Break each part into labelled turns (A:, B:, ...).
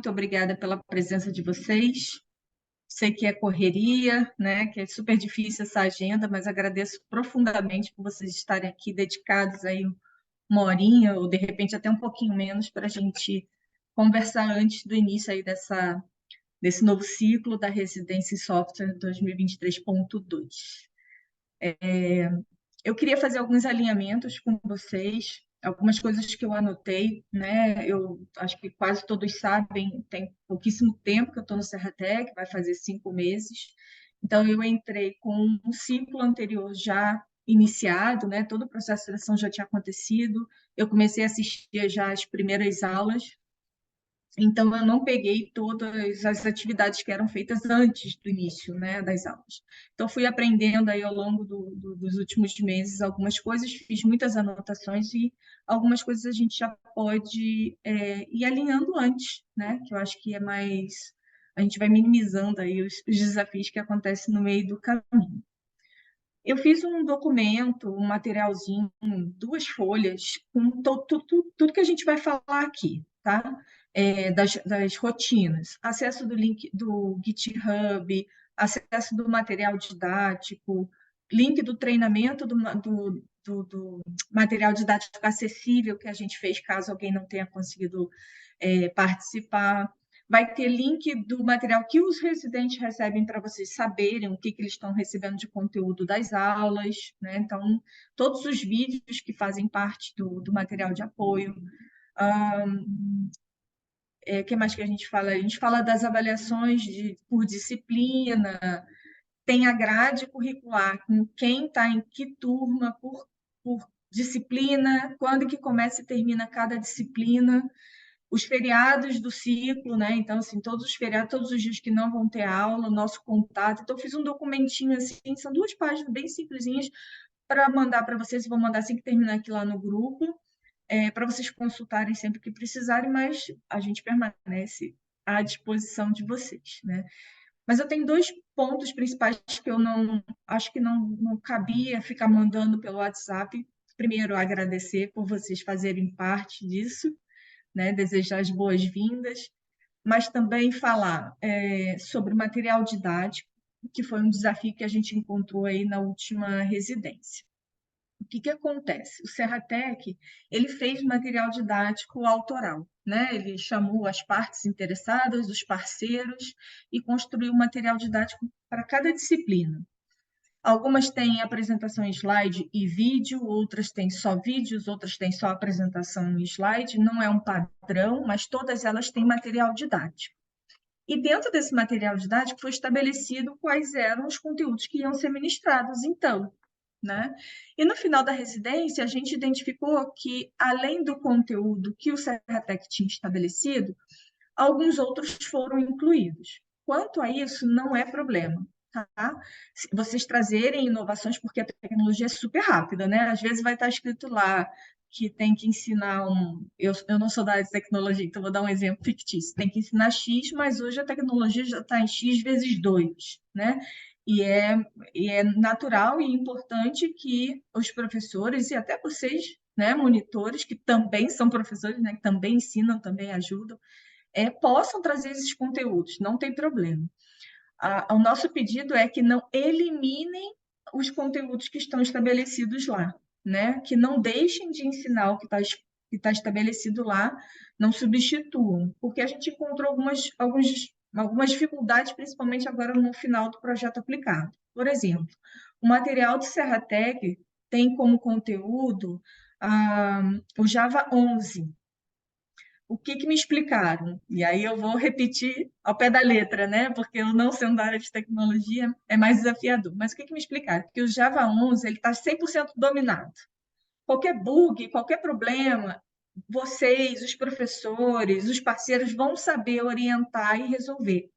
A: muito obrigada pela presença de vocês. Sei que é correria, né, que é super difícil essa agenda, mas agradeço profundamente por vocês estarem aqui dedicados aí uma horinha, ou de repente até um pouquinho menos, para a gente conversar antes do início aí desse novo ciclo da Residência em Software 2023.2. Eu queria fazer alguns alinhamentos com vocês, algumas coisas que eu anotei, né? Eu acho que quase todos sabem, tem pouquíssimo tempo que eu estou no Serratec, vai fazer 5 meses. Então, eu entrei com um ciclo anterior já iniciado, né? Todo o processo de seleção já tinha acontecido. Eu comecei a assistir já as primeiras aulas, então, eu não peguei todas as atividades que eram feitas antes do início, né, das aulas. Então, fui aprendendo aí ao longo dos últimos meses algumas coisas, fiz muitas anotações e algumas coisas a gente já pode ir alinhando antes, né, que eu acho que é mais... A gente vai minimizando aí os desafios que acontecem no meio do caminho. Eu fiz um documento, um materialzinho, 2 folhas, com tudo que a gente vai falar aqui, tá? Das rotinas, acesso do link do GitHub, acesso do material didático, link do treinamento do material didático acessível que a gente fez, caso alguém não tenha conseguido participar. Vai ter link do material que os residentes recebem para vocês saberem o que eles estão recebendo de conteúdo das aulas, né? Então, todos os vídeos que fazem parte do material de apoio. O que mais que a gente fala? A gente fala das avaliações por disciplina, tem a grade curricular, com quem está em que turma, por disciplina, quando que começa e termina cada disciplina, os feriados do ciclo, né? Então, assim, todos os feriados, todos os dias que não vão ter aula, o nosso contato. Então, eu fiz um documentinho assim, são 2 páginas bem simplesinhas para mandar para vocês, vou mandar assim que terminar aqui lá no grupo, para vocês consultarem sempre que precisarem, mas a gente permanece à disposição de vocês, né? Mas eu tenho 2 pontos principais que eu não acho que não cabia ficar mandando pelo WhatsApp. Primeiro, agradecer por vocês fazerem parte disso, né? Desejar as boas-vindas, mas também falar sobre o material didático, que foi um desafio que a gente encontrou aí na última residência. O que acontece? O Serratec, ele fez material didático autoral, né? Ele chamou as partes interessadas, os parceiros, e construiu material didático para cada disciplina. Algumas têm apresentação em slide e vídeo, outras têm só vídeos, outras têm só apresentação em slide. Não é um padrão, mas todas elas têm material didático. E dentro desse material didático foi estabelecido quais eram os conteúdos que iam ser ministrados, então, né? E no final da residência, a gente identificou que, além do conteúdo que o Serratec tinha estabelecido, alguns outros foram incluídos. Quanto a isso, não é problema, tá? Se vocês trazerem inovações, porque a tecnologia é super rápida, né? Às vezes vai estar escrito lá que tem que ensinar Eu não sou da área de tecnologia, então vou dar um exemplo fictício. Tem que ensinar X, mas hoje a tecnologia já está em X vezes 2, né? E é natural e importante que os professores e até vocês, né, monitores, que também são professores, né, que também ensinam, também ajudam, possam trazer esses conteúdos, não tem problema. O nosso pedido é que não eliminem os conteúdos que estão estabelecidos lá, né? Que não deixem de ensinar o que está estabelecido lá, não substituam, porque a gente encontrou algumas dificuldades, principalmente agora no final do projeto aplicado. Por exemplo, o material do Serratec tem como conteúdo o Java 11, o que me explicaram? E aí eu vou repetir ao pé da letra, né? Porque eu não sendo da área de tecnologia é mais desafiador. Mas o que me explicaram? Que o Java 11 ele está 100% dominado. Qualquer bug, qualquer problema, vocês, os professores, os parceiros vão saber orientar e resolver.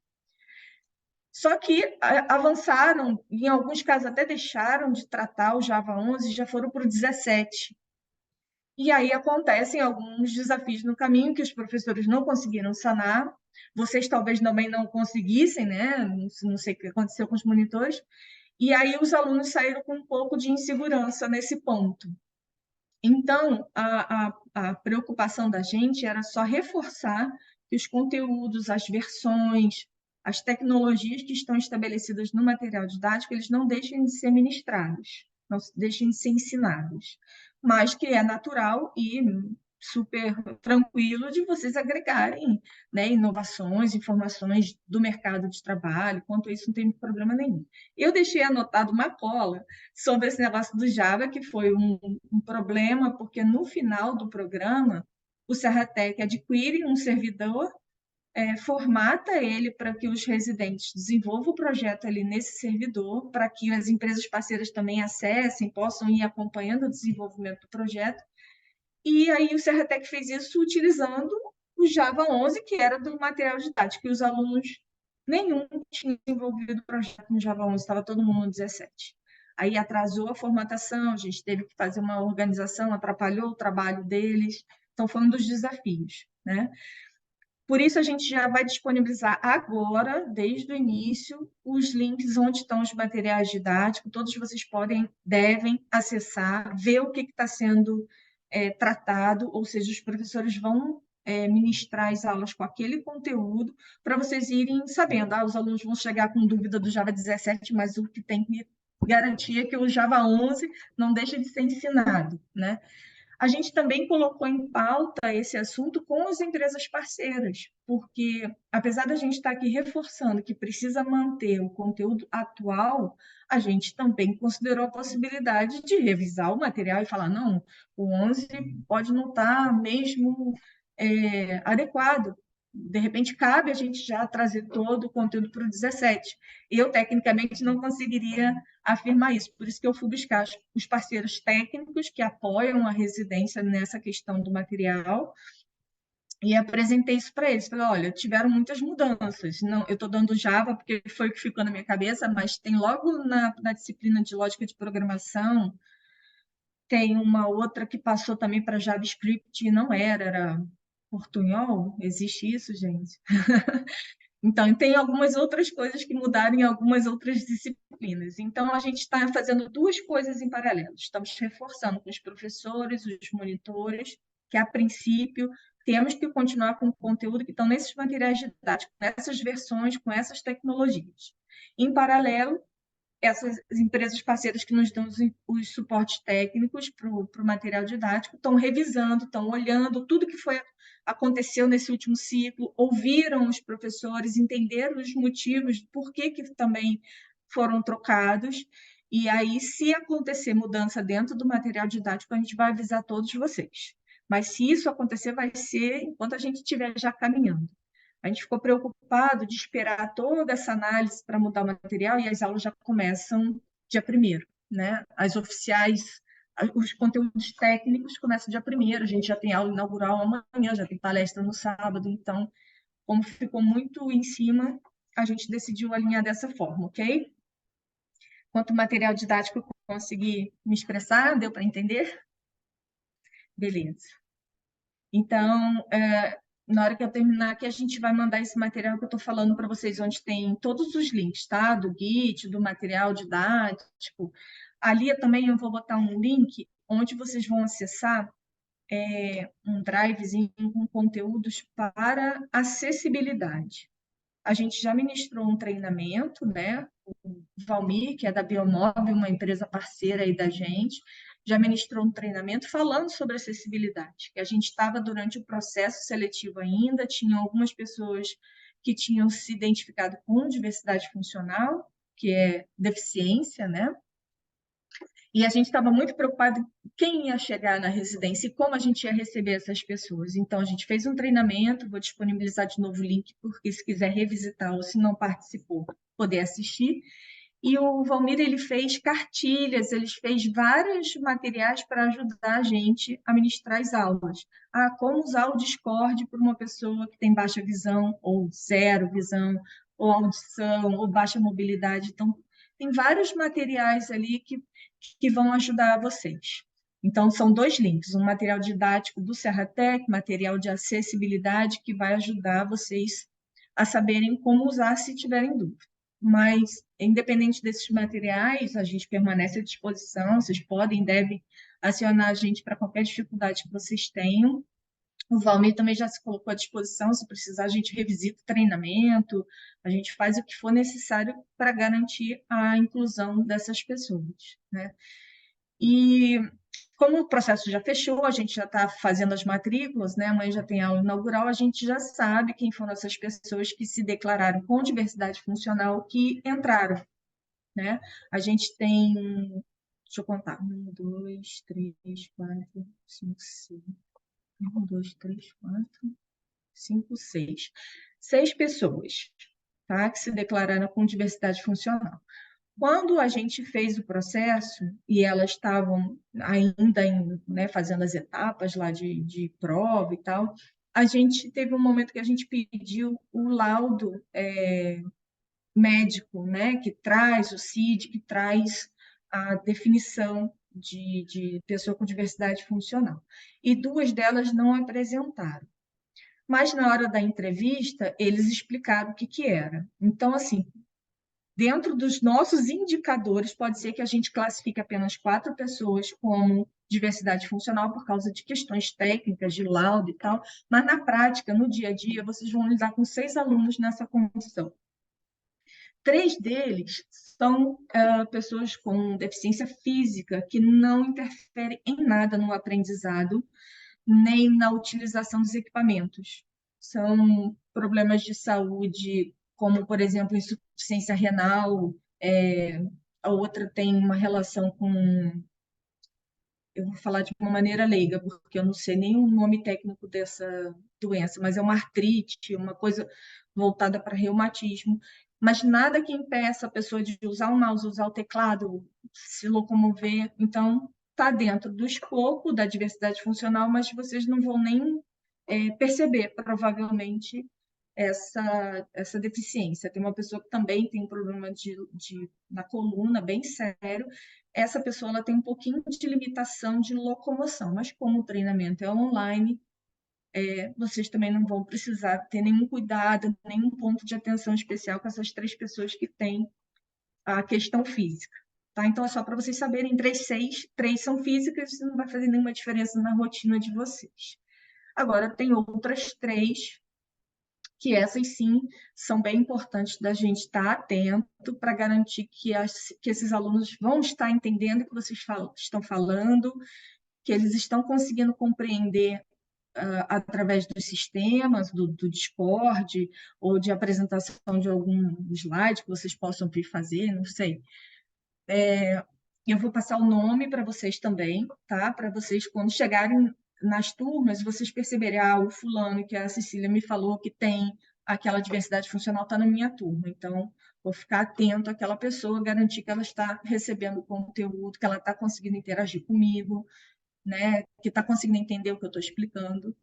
A: Só que avançaram, em alguns casos até deixaram de tratar o Java 11 e já foram para o 17. E aí acontecem alguns desafios no caminho que os professores não conseguiram sanar, vocês talvez também não conseguissem, né? Não sei o que aconteceu com os monitores, e aí os alunos saíram com um pouco de insegurança nesse ponto. Então, a preocupação da gente era só reforçar que os conteúdos, as versões, as tecnologias que estão estabelecidas no material didático, eles não deixem de ser ministrados, não deixem de ser ensinados, mas que é natural e super tranquilo de vocês agregarem, né, inovações, informações do mercado de trabalho, quanto a isso não tem problema nenhum. Eu deixei anotado uma cola sobre esse negócio do Java, que foi um problema, porque no final do programa, o Serratec adquire um servidor, formata ele para que os residentes desenvolvam o projeto ali nesse servidor, para que as empresas parceiras também acessem, possam ir acompanhando o desenvolvimento do projeto. E aí o Serratec fez isso utilizando o Java 11, que era do material didático, e os alunos, nenhum tinha desenvolvido o projeto no Java 11, estava todo mundo no 17. Aí atrasou a formatação, a gente teve que fazer uma organização, atrapalhou o trabalho deles, então foi um dos desafios, né? Por isso, a gente já vai disponibilizar agora, desde o início, os links onde estão os materiais didáticos. Todos vocês podem, devem acessar, ver o que está sendo tratado, ou seja, os professores vão ministrar as aulas com aquele conteúdo, para vocês irem sabendo. Os alunos vão chegar com dúvida do Java 17, mas o que tem que garantir é que o Java 11 não deixa de ser ensinado, né? A gente também colocou em pauta esse assunto com as empresas parceiras, porque, apesar da gente estar aqui reforçando que precisa manter o conteúdo atual, a gente também considerou a possibilidade de revisar o material e falar, não, o 11 pode não estar mesmo adequado. De repente, cabe a gente já trazer todo o conteúdo para o 17. Eu, tecnicamente, não conseguiria afirmar isso. Por isso que eu fui buscar os parceiros técnicos que apoiam a residência nessa questão do material e apresentei isso para eles. Falei, olha, tiveram muitas mudanças. Não, eu estou dando Java porque foi o que ficou na minha cabeça, mas tem logo na disciplina de lógica de programação, tem uma outra que passou também para JavaScript e não era Portunhol. Existe isso, gente? Então, tem algumas outras coisas que mudaram em algumas outras disciplinas. Então, a gente está fazendo duas coisas em paralelo. Estamos reforçando com os professores, os monitores, que a princípio temos que continuar com o conteúdo que estão nesses materiais didáticos, nessas versões, com essas tecnologias. Em paralelo, essas empresas parceiras que nos dão os suportes técnicos para o material didático estão revisando, estão olhando tudo que aconteceu nesse último ciclo, ouviram os professores, entenderam os motivos, por que também foram trocados, e aí, se acontecer mudança dentro do material didático, a gente vai avisar todos vocês. Mas se isso acontecer, vai ser enquanto a gente estiver já caminhando. A gente ficou preocupado de esperar toda essa análise para mudar o material e as aulas já começam dia 1º, né? As oficiais, os conteúdos técnicos começam dia 1º, a gente já tem aula inaugural amanhã, já tem palestra no sábado, então, como ficou muito em cima, a gente decidiu alinhar dessa forma, ok? Quanto ao material didático eu consegui me expressar, deu para entender? Beleza. Então, na hora que eu terminar aqui, a gente vai mandar esse material que eu estou falando para vocês, onde tem todos os links, tá? Do Git, do material didático. Ali também eu vou botar um link onde vocês vão acessar um drivezinho com conteúdos para acessibilidade. A gente já ministrou um treinamento, né? O Valmir, que é da Biomóvel, uma empresa parceira aí da gente, já ministrou um treinamento falando sobre acessibilidade, que a gente estava durante o processo seletivo ainda, tinha algumas pessoas que tinham se identificado com diversidade funcional, que é deficiência, né? E a gente estava muito preocupado em quem ia chegar na residência e como a gente ia receber essas pessoas. Então, a gente fez um treinamento, vou disponibilizar de novo o link, porque se quiser revisitar ou se não participou, poder assistir. E o Valmir, ele fez cartilhas, ele fez vários materiais para ajudar a gente a ministrar as aulas. Como usar o Discord para uma pessoa que tem baixa visão, ou zero visão, ou audição, ou baixa mobilidade. Então, tem vários materiais ali que vão ajudar vocês. Então, são dois links, um material didático do Serratec, material de acessibilidade, que vai ajudar vocês a saberem como usar se tiverem dúvida. Mas, independente desses materiais, a gente permanece à disposição, vocês podem, devem acionar a gente para qualquer dificuldade que vocês tenham. O Valmir também já se colocou à disposição, se precisar, a gente revisita o treinamento, a gente faz o que for necessário para garantir a inclusão dessas pessoas, né? E como o processo já fechou, a gente já está fazendo as matrículas, né? Amanhã já tem aula inaugural, a gente já sabe quem foram essas pessoas que se declararam com diversidade funcional que entraram, né? A gente tem, deixa eu contar, um, dois, três, quatro, cinco, seis, um, dois, três, quatro, cinco, seis. Seis pessoas, tá? Que se declararam com diversidade funcional. Quando a gente fez o processo e elas estavam ainda né, fazendo as etapas lá de prova e tal, a gente teve um momento que a gente pediu o laudo médico, né, que traz o CID, que traz a definição de pessoa com diversidade funcional. E duas delas não apresentaram. Mas na hora da entrevista, eles explicaram o que que era. Então, assim, dentro dos nossos indicadores, pode ser que a gente classifique apenas 4 pessoas como diversidade funcional por causa de questões técnicas, de laudo e tal, mas na prática, no dia a dia, vocês vão lidar com 6 alunos nessa condição. 3 deles são pessoas com deficiência física que não interferem em nada no aprendizado, nem na utilização dos equipamentos. São problemas de saúde, como, por exemplo, insuficiência renal, a outra tem uma relação com, eu vou falar de uma maneira leiga, porque eu não sei nem o nome técnico dessa doença, mas é uma artrite, uma coisa voltada para reumatismo, mas nada que impeça a pessoa de usar o mouse, usar o teclado, se locomover. Então, está dentro do escopo da diversidade funcional, mas vocês não vão nem perceber, provavelmente, essa deficiência. Tem uma pessoa que também tem um problema na coluna bem sério. Essa pessoa ela tem um pouquinho de limitação de locomoção, mas como o treinamento é online, vocês também não vão precisar ter nenhum cuidado, nenhum ponto de atenção especial com essas 3 pessoas que têm a questão física. Tá? Então, é só para vocês saberem, entre as 6, 3 são físicas, isso não vai fazer nenhuma diferença na rotina de vocês. Agora, tem outras 3 que essas sim são bem importantes da gente estar atento para garantir que esses alunos vão estar entendendo o que vocês estão falando, que eles estão conseguindo compreender através dos sistemas, do Discord, ou de apresentação de algum slide que vocês possam vir fazer, não sei. Eu vou passar o nome para vocês também, tá? Para vocês, quando chegarem nas turmas, vocês perceberem, o fulano que a Cecília me falou que tem aquela diversidade funcional está na minha turma. Então, vou ficar atento àquela pessoa, garantir que ela está recebendo o conteúdo, que ela está conseguindo interagir comigo, né? Que está conseguindo entender o que eu estou explicando.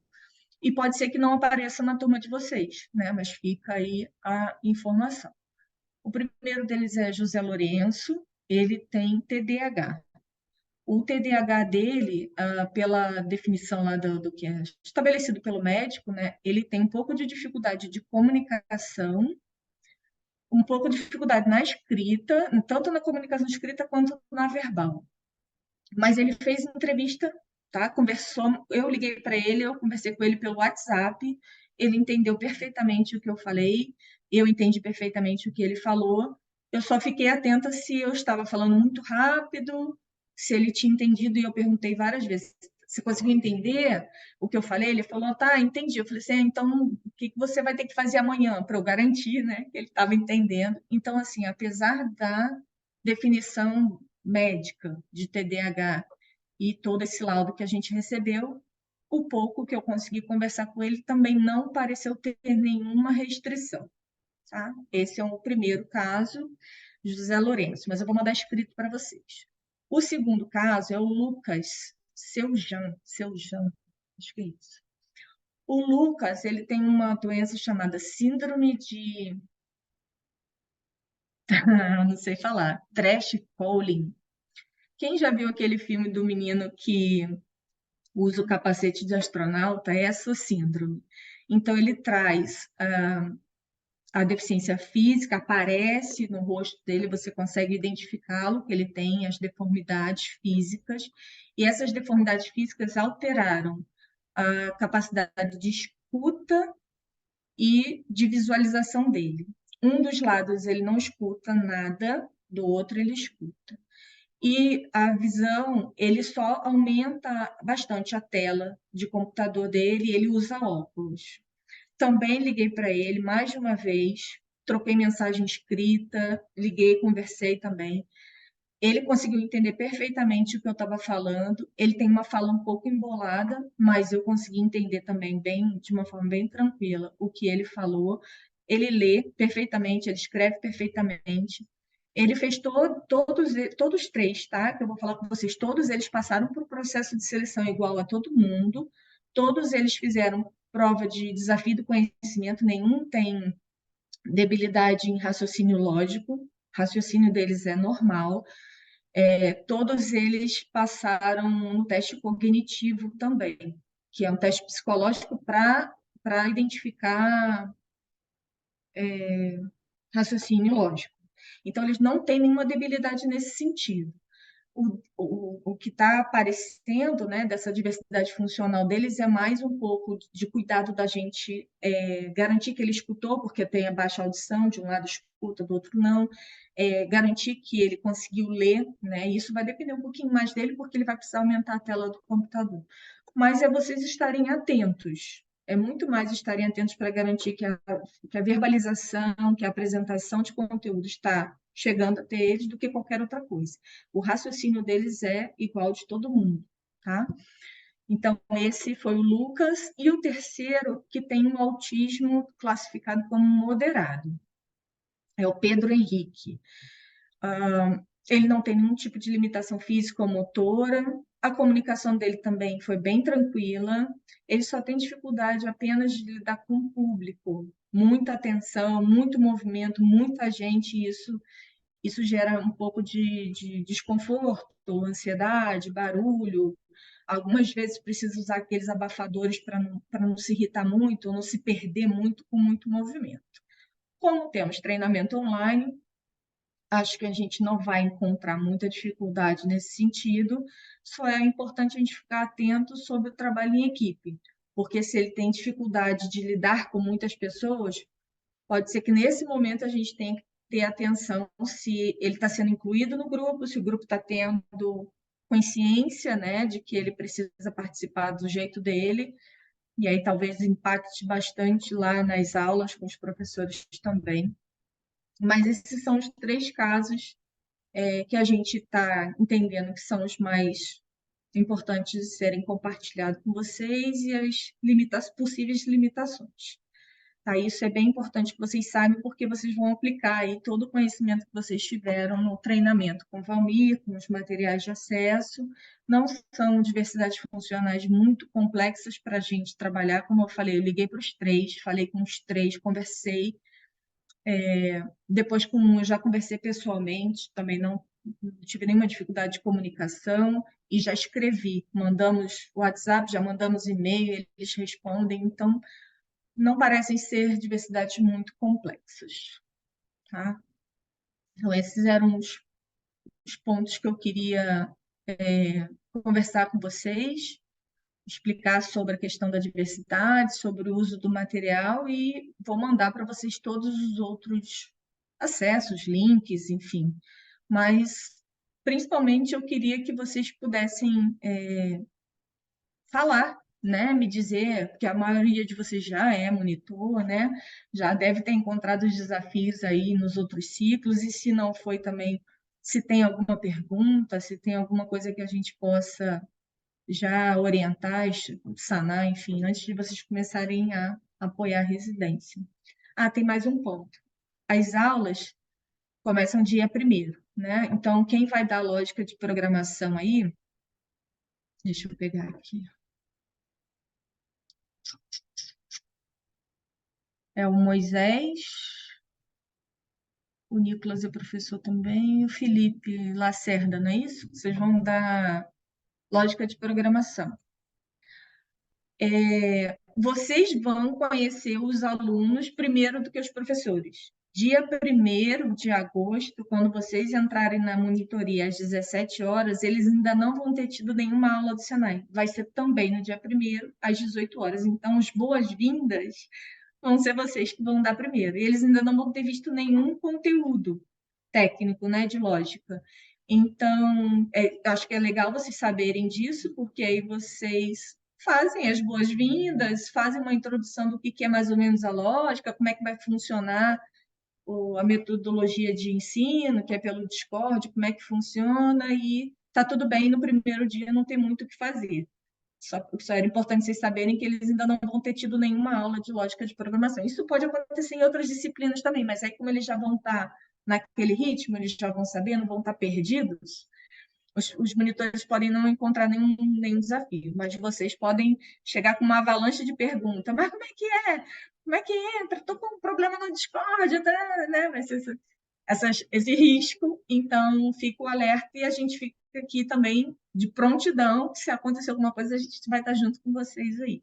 A: E pode ser que não apareça na turma de vocês, né? Mas fica aí a informação. O primeiro deles é José Lourenço, ele tem TDAH. O TDAH dele, pela definição lá do que é estabelecido pelo médico, né, ele tem um pouco de dificuldade de comunicação, um pouco de dificuldade na escrita, tanto na comunicação escrita quanto na verbal. Mas ele fez entrevista, tá? Conversou, eu liguei para ele, eu conversei com ele pelo WhatsApp, ele entendeu perfeitamente o que eu falei, eu entendi perfeitamente o que ele falou. Eu só fiquei atenta se eu estava falando muito rápido, se ele tinha entendido, e eu perguntei várias vezes: você conseguiu entender o que eu falei? Ele falou: tá, entendi. Eu falei assim: então o que você vai ter que fazer amanhã para eu garantir, né, que ele estava entendendo? Então, assim, apesar da definição médica de TDAH e todo esse laudo que a gente recebeu, o pouco que eu consegui conversar com ele também não pareceu ter nenhuma restrição. Tá? Esse é o primeiro caso, José Lourenço, mas eu vou mandar escrito para vocês. O segundo caso é o Lucas Seujan, acho que é isso. O Lucas, ele tem uma doença chamada síndrome de, não sei falar, Trash-Colin. Quem já viu aquele filme do menino que usa o capacete de astronauta? É essa síndrome. Então, ele traz a deficiência física, aparece no rosto dele, você consegue identificá-lo, que ele tem as deformidades físicas, e essas deformidades físicas alteraram a capacidade de escuta e de visualização dele. Um dos lados ele não escuta nada, do outro ele escuta. E a visão, ele só aumenta bastante a tela de computador dele, e ele usa óculos. Também liguei para ele mais de uma vez, troquei mensagem escrita, liguei, conversei também. Ele conseguiu entender perfeitamente o que eu estava falando. Ele tem uma fala um pouco embolada, mas eu consegui entender também bem, de uma forma bem tranquila, o que ele falou. Ele lê perfeitamente, ele escreve perfeitamente. Ele fez todos três, tá? Que eu vou falar com vocês. Todos eles passaram por um processo de seleção igual a todo mundo. Todos eles fizeram prova de desafio do conhecimento. Nenhum tem debilidade em raciocínio lógico. O raciocínio deles é normal. Todos eles passaram no teste cognitivo também, que é um teste psicológico para identificar raciocínio lógico. Então, eles não têm nenhuma debilidade nesse sentido. O que está aparecendo, né, dessa diversidade funcional deles é mais um pouco de cuidado da gente garantir que ele escutou, porque tem a baixa audição, de um lado escuta, do outro não, garantir que ele conseguiu ler, né, isso vai depender um pouquinho mais dele, porque ele vai precisar aumentar a tela do computador. Mas é vocês estarem atentos, é muito mais estarem atentos para garantir que a verbalização, que a apresentação de conteúdo está chegando até eles do que qualquer outra coisa. O raciocínio deles é igual de todo mundo, tá? Então, esse foi o Lucas. E o terceiro, que tem um autismo classificado como moderado, é o Pedro Henrique. Ele não tem nenhum tipo de limitação física ou motora, a comunicação dele também foi bem tranquila, ele só tem dificuldade apenas de lidar com o público, muita atenção, muito movimento, muita gente, e isso gera um pouco de desconforto, ansiedade, barulho. Algumas vezes precisa usar aqueles abafadores para não se irritar muito, ou não se perder muito com muito movimento. Como temos treinamento online, acho que a gente não vai encontrar muita dificuldade nesse sentido, só é importante a gente ficar atento sobre o trabalho em equipe, porque se ele tem dificuldade de lidar com muitas pessoas, pode ser que nesse momento a gente tenha que ter atenção se ele está sendo incluído no grupo, se o grupo está tendo consciência, né, de que ele precisa participar do jeito dele, e aí talvez impacte bastante lá nas aulas com os professores também. Mas esses são os três casos que a gente está entendendo que são os mais importantes de serem compartilhados com vocês e as possíveis limitações. Tá? Isso é bem importante que vocês saibam, porque vocês vão aplicar aí todo o conhecimento que vocês tiveram no treinamento com o Valmir, com os materiais de acesso. Não são diversidades funcionais muito complexas para a gente trabalhar, como eu falei, eu liguei para os três, falei com os três, conversei. Depois com um, eu já conversei pessoalmente, também não tive nenhuma dificuldade de comunicação e já escrevi. Mandamos WhatsApp, já mandamos e-mail, eles respondem, então não parecem ser diversidades muito complexas, tá? Então, esses eram os pontos que eu queria conversar com vocês, explicar sobre a questão da diversidade, sobre o uso do material e vou mandar para vocês todos os outros acessos, links, enfim. Mas, principalmente, eu queria que vocês pudessem falar, né? Me dizer, que a maioria de vocês já é monitor, né? Já deve ter encontrado os desafios aí nos outros ciclos, e se não foi também, se tem alguma pergunta, se tem alguma coisa que a gente possa já orientar, sanar, enfim, antes de vocês começarem a apoiar a residência. Ah, tem mais um ponto. As aulas começam dia 1º, né? Então, quem vai dar lógica de programação aí, deixa eu pegar aqui. É o Moisés, o Nicolas é professor também, e o Felipe Lacerda, não é isso? Vocês vão dar lógica de programação. Vocês vão conhecer os alunos primeiro do que os professores. Dia 1º de agosto, quando vocês entrarem na monitoria às 17 horas, eles ainda não vão ter tido nenhuma aula do Senai. Vai ser também no dia 1º, às 18 horas. Então, as boas-vindas vão ser vocês que vão dar primeiro. E eles ainda não vão ter visto nenhum conteúdo técnico, né, de lógica. Então, acho que é legal vocês saberem disso, porque aí vocês fazem as boas-vindas, fazem uma introdução do que é mais ou menos a lógica, como é que vai funcionar a metodologia de ensino, que é pelo Discord, como é que funciona, e está tudo bem, no primeiro dia não tem muito o que fazer. Só era importante vocês saberem que eles ainda não vão ter tido nenhuma aula de lógica de programação. Isso pode acontecer em outras disciplinas também, mas aí como eles já vão estar naquele ritmo, eles já vão saber, não vão estar perdidos, os monitores podem não encontrar nenhum desafio, mas vocês podem chegar com uma avalanche de perguntas. Mas como é que é? Como é que entra? Estou com um problema no Discord, tá, né? Vai ser esse risco, então fica o alerta e a gente fica aqui também de prontidão, que se acontecer alguma coisa, a gente vai estar junto com vocês aí.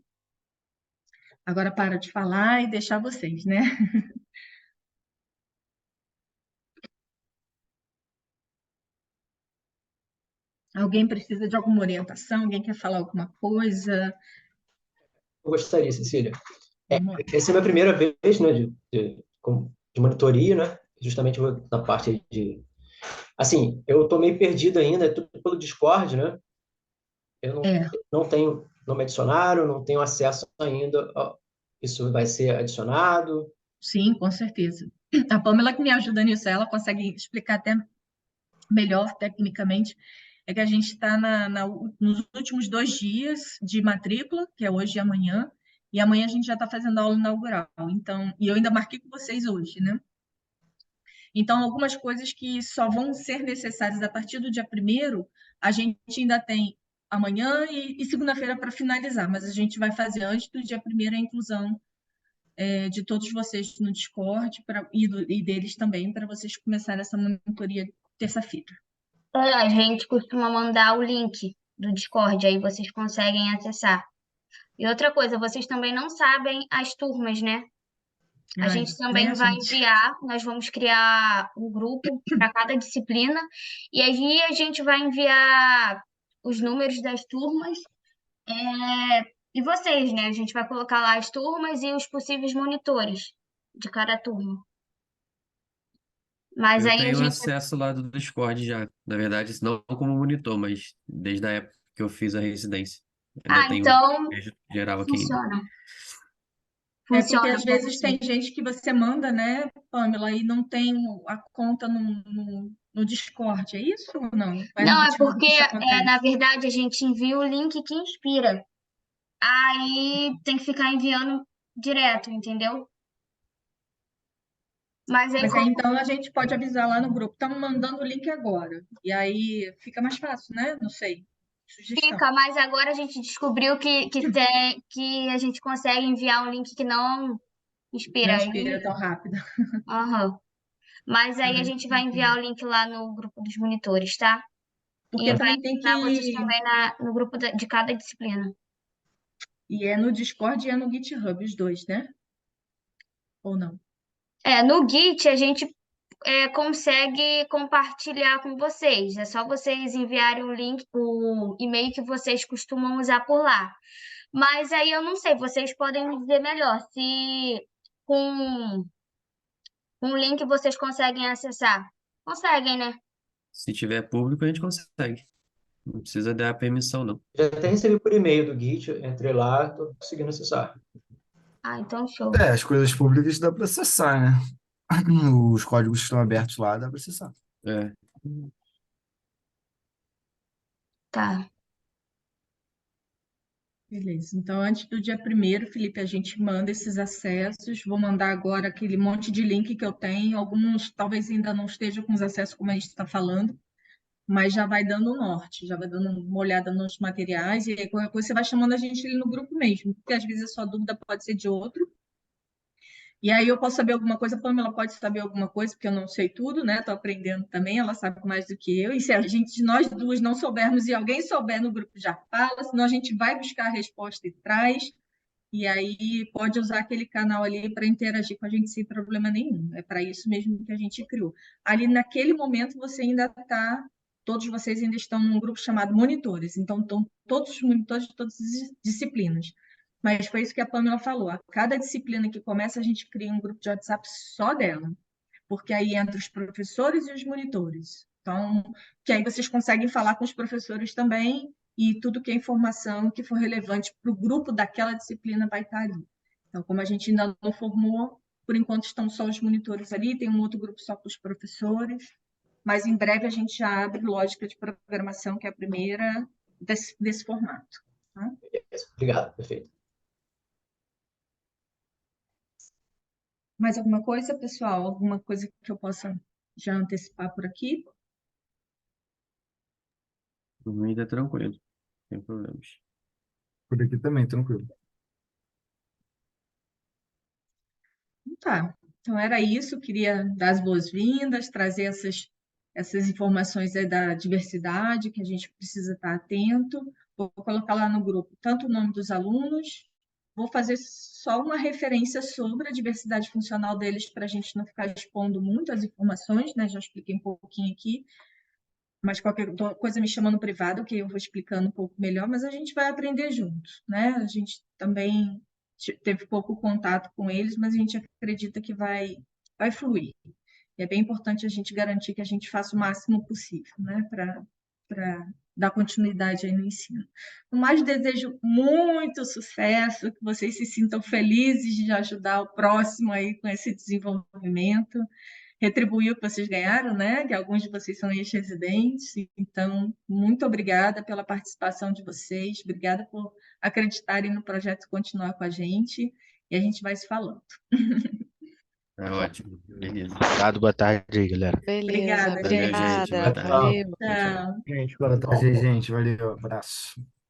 A: Agora para de falar e deixar vocês, né? Alguém precisa de alguma orientação? Alguém quer falar alguma coisa?
B: Eu gostaria, Cecília.
A: Vamos lá.
B: Essa é a minha primeira vez, né, de monitoria, né? Justamente na parte de... Assim, eu tô meio perdido ainda, é tudo pelo Discord, né? Eu
A: É,
B: não tenho, não me adicionaram, não tenho acesso ainda. Isso vai ser adicionado?
A: sim, com certeza. A Pamela que me ajuda nisso, ela consegue explicar até melhor tecnicamente, é que a gente está nos últimos 2 dias de matrícula, que é hoje e amanhã a gente já está fazendo a aula inaugural. Então, e eu ainda marquei com vocês hoje, né? Então, algumas coisas que só vão ser necessárias a partir do dia 1º, a gente ainda tem amanhã e segunda-feira para finalizar, mas a gente vai fazer antes do dia 1º a inclusão de todos vocês no Discord e deles também, para vocês começarem essa monitoria terça-feira.
C: A gente costuma mandar o link do Discord, aí vocês conseguem acessar. E outra coisa, vocês também não sabem as turmas, né? A
A: Ai,
C: gente
A: nem
C: também
A: a
C: vai
A: gente.
C: enviar, nós vamos criar um grupo para cada disciplina, e aí a gente vai enviar os números das turmas, e vocês, né? A gente vai colocar lá as turmas e os possíveis monitores de cada turma. Mas
D: Eu
C: aí a
D: tenho
C: gente.
D: acesso lá do Discord já. Na verdade, não como monitor, mas desde a época que eu fiz a residência. Ainda
C: Ah,
D: tenho
C: então
D: geral aqui ainda.
C: funciona.
A: É porque
C: Funciona
A: às
C: para
A: vezes tem
C: vocês.
A: gente que você manda, né, Pamela, e não tem a conta no Discord, é isso ou não? Vai no
C: Não, é
A: GitHub
C: porque,
A: que isso
C: na
A: acontece.
C: verdade, a gente envia o link que inspira. Aí tem que ficar enviando direto, entendeu? Mas aí
A: Mas aí então a gente pode avisar lá no grupo, estamos mandando o link agora. E aí fica mais fácil, né? Não sei. Sugestão.
C: fica, mas agora a gente descobriu que a gente consegue enviar um link que não
A: Não
C: inspira.
A: inspira
C: Aí,
A: tão rápido.
C: aham. Mas aí a
A: Ah,
C: gente vai enviar o link lá no grupo dos monitores, tá?
A: porque
C: E vai
A: também tem
C: ensinar vocês
A: que.
C: também no grupo de cada disciplina.
A: E é no Discord e é no GitHub, os dois, né? Ou não?
C: No Git a gente consegue compartilhar com vocês. É só vocês enviarem o link, o e-mail que vocês costumam usar por lá. Mas aí eu não sei, vocês podem me dizer melhor se com um link vocês conseguem acessar. Conseguem, né?
D: Se tiver público, a gente consegue. Não precisa dar permissão, não.
B: Já até recebi por e-mail do Git, entrei lá, estou conseguindo acessar.
C: Ah, então show.
E: As coisas públicas dá para acessar, né? Os códigos que estão abertos lá dá para acessar.
D: É.
C: Tá.
A: Beleza. Então, antes do dia 1º, Felipe, a gente manda esses acessos. Vou mandar agora aquele monte de link que eu tenho. Alguns talvez ainda não estejam com os acessos como a gente está falando, mas já vai dando o norte, já vai dando uma olhada nos materiais. E aí, qualquer coisa, você vai chamando a gente ali no grupo mesmo, porque às vezes a sua dúvida pode ser de outro. E aí eu posso saber alguma coisa, a Pamela pode saber alguma coisa, porque eu não sei tudo, né? Estou aprendendo também, ela sabe mais do que eu. E se a gente, nós duas não soubermos e alguém souber no grupo já fala, senão a gente vai buscar a resposta e traz. e aí pode usar aquele canal ali para interagir com a gente sem problema nenhum. É para isso mesmo que a gente criou. Ali naquele momento você ainda está, todos vocês ainda estão num grupo chamado monitores, então estão todos os monitores de todas as disciplinas. Mas foi isso que a Pamela falou. A cada disciplina que começa, a gente cria um grupo de WhatsApp só dela, porque aí entra os professores e os monitores. Então, que aí vocês conseguem falar com os professores também, e tudo que é informação que for relevante para o grupo daquela disciplina vai estar ali. Então, como a gente ainda não formou, por enquanto estão só os monitores ali, tem um outro grupo só com os professores, mas em breve a gente já abre lógica de programação, que é a primeira desse formato. Tá?
B: Obrigado, perfeito.
A: Mais alguma coisa, pessoal? Alguma coisa que eu possa já antecipar por aqui?
D: Ainda tranquilo, sem problemas.
E: Por aqui também, tranquilo.
A: Tá, então era isso, queria dar as boas-vindas, trazer essas informações aí da diversidade, que a gente precisa estar atento. Vou colocar lá no grupo tanto o nome dos alunos, vou fazer só uma referência sobre a diversidade funcional deles, para a gente não ficar expondo muito as informações, né? Já expliquei um pouquinho aqui, mas qualquer coisa me chama no privado, que eu vou explicando um pouco melhor, mas a gente vai aprender juntos, né? A gente também teve pouco contato com eles, mas a gente acredita que vai fluir. E é bem importante a gente garantir que a gente faça o máximo possível, né? Para dar continuidade aí no ensino. No mais, desejo muito sucesso, que vocês se sintam felizes de ajudar o próximo aí com esse desenvolvimento, retribuir o que vocês ganharam, né? Que alguns de vocês são ex-residentes. Então, muito obrigada pela participação de vocês, obrigada por acreditarem no projeto e continuar com a gente. E a gente vai se falando.
D: Tá ótimo, beleza.
F: Obrigado, boa tarde aí, galera.
A: Obrigada,
C: Beleza,
D: Valeu, gente. Boa
C: obrigada,
D: tarde.
C: valeu.
D: Tchau, tchau.
A: Tchau.
E: Gente, boa tarde, gente. Valeu, abraço.